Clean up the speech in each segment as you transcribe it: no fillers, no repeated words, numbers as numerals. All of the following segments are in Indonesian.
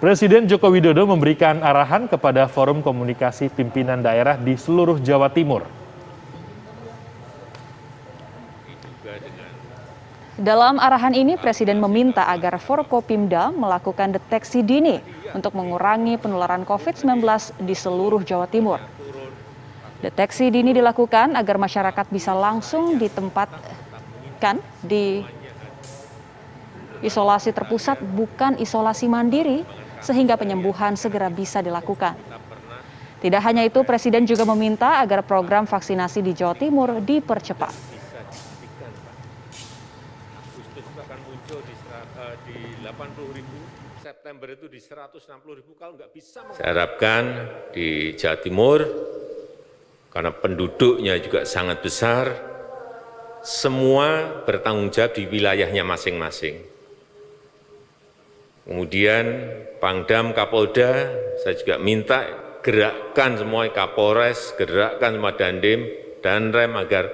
Presiden Joko Widodo memberikan arahan kepada Forum Komunikasi Pimpinan Daerah di seluruh Jawa Timur. Dalam arahan ini, Presiden meminta agar Forkopimda melakukan deteksi dini untuk mengurangi penularan COVID-19 di seluruh Jawa Timur. Deteksi dini dilakukan agar masyarakat bisa langsung ditempatkan di isolasi terpusat, bukan isolasi mandiri, sehingga penyembuhan segera bisa dilakukan. Tidak hanya itu, Presiden juga meminta agar program vaksinasi di Jawa Timur dipercepat. Akan muncul di 80.000, September itu di 160.000, kalau nggak bisa. Saya harapkan di Jawa Timur, karena penduduknya juga sangat besar, semua bertanggung jawab di wilayahnya masing-masing. Kemudian Pangdam, Kapolda, saya juga minta gerakkan semua Kapolres, gerakkan semua Dandim dan Rem agar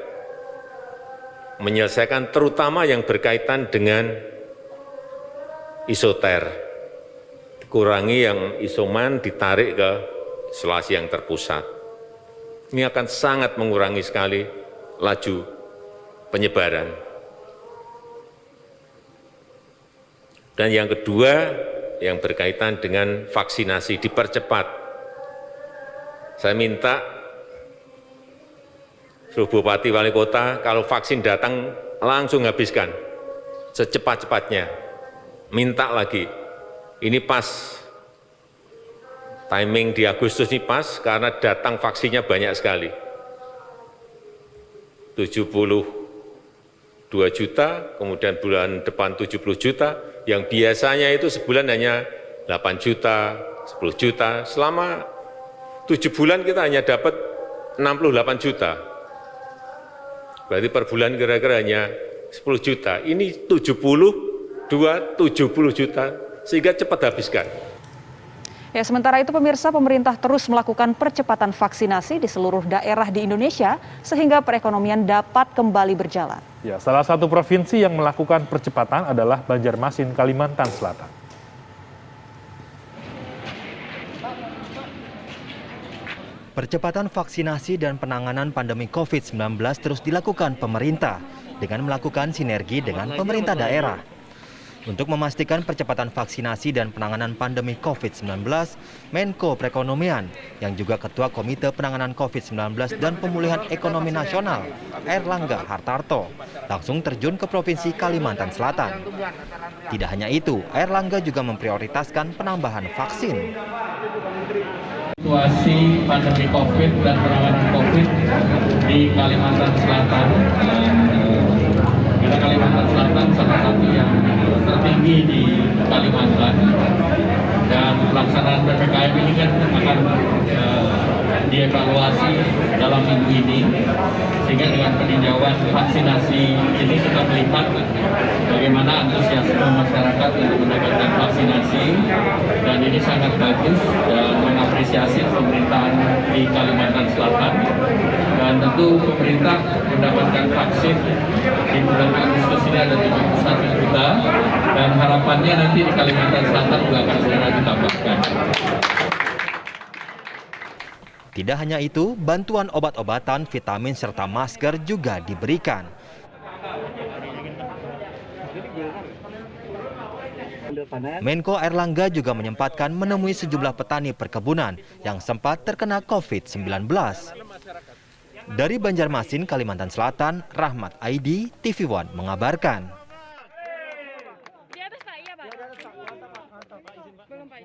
menyelesaikan terutama yang berkaitan dengan isoter. Kurangi yang isoman, ditarik ke isolasi yang terpusat. Ini akan sangat mengurangi sekali laju penyebaran. Dan yang kedua, yang berkaitan dengan vaksinasi dipercepat. Saya minta seluruh bupati wali kota, kalau vaksin datang langsung habiskan secepat-cepatnya. Minta lagi, ini pas, timing di Agustus ini pas karena datang vaksinnya banyak sekali. 72 juta, kemudian bulan depan 70 juta, yang biasanya itu sebulan hanya 8 juta, 10 juta, selama 7 bulan kita hanya dapat 68 juta. Berarti per bulan kira-kira hanya 10 juta. Ini 70 juta, sehingga cepat habiskan. Ya, sementara itu pemirsa, pemerintah terus melakukan percepatan vaksinasi di seluruh daerah di Indonesia sehingga perekonomian dapat kembali berjalan. Ya, salah satu provinsi yang melakukan percepatan adalah Banjarmasin, Kalimantan Selatan. Percepatan vaksinasi dan penanganan pandemi COVID-19 terus dilakukan pemerintah dengan melakukan sinergi dengan pemerintah daerah. Untuk memastikan percepatan vaksinasi dan penanganan pandemi COVID-19, Menko Perekonomian, yang juga Ketua Komite Penanganan COVID-19 dan Pemulihan Ekonomi Nasional, Airlangga Hartarto, langsung terjun ke Provinsi Kalimantan Selatan. Tidak hanya itu, Airlangga juga memprioritaskan penambahan vaksin. Situasi pandemi COVID dan penanganan COVID di Kalimantan Selatan, karena Kalimantan Selatan salah satu yang tertinggi di Kalimantan, dan pelaksanaan PPKM ini kan akan dievaluasi dalam minggu ini, sehingga dengan peninjauan vaksinasi ini kita melihat bagaimana antusiasme masyarakat untuk mendapatkan vaksinasi, dan ini sangat bagus dan mengapresiasi pemerintahan di Kalimantan Selatan. Dan tentu pemerintah mendapatkan vaksin di bulan Agustus ini ada 71 juta, dan harapannya nanti di Kalimantan Selatan juga akan segera ditambahkan. Tidak hanya itu, bantuan obat-obatan, vitamin, serta masker juga diberikan. Menko Airlangga juga menyempatkan menemui sejumlah petani perkebunan yang sempat terkena COVID-19. Dari Banjarmasin, Kalimantan Selatan, Rahmat Aidi, TV One mengabarkan.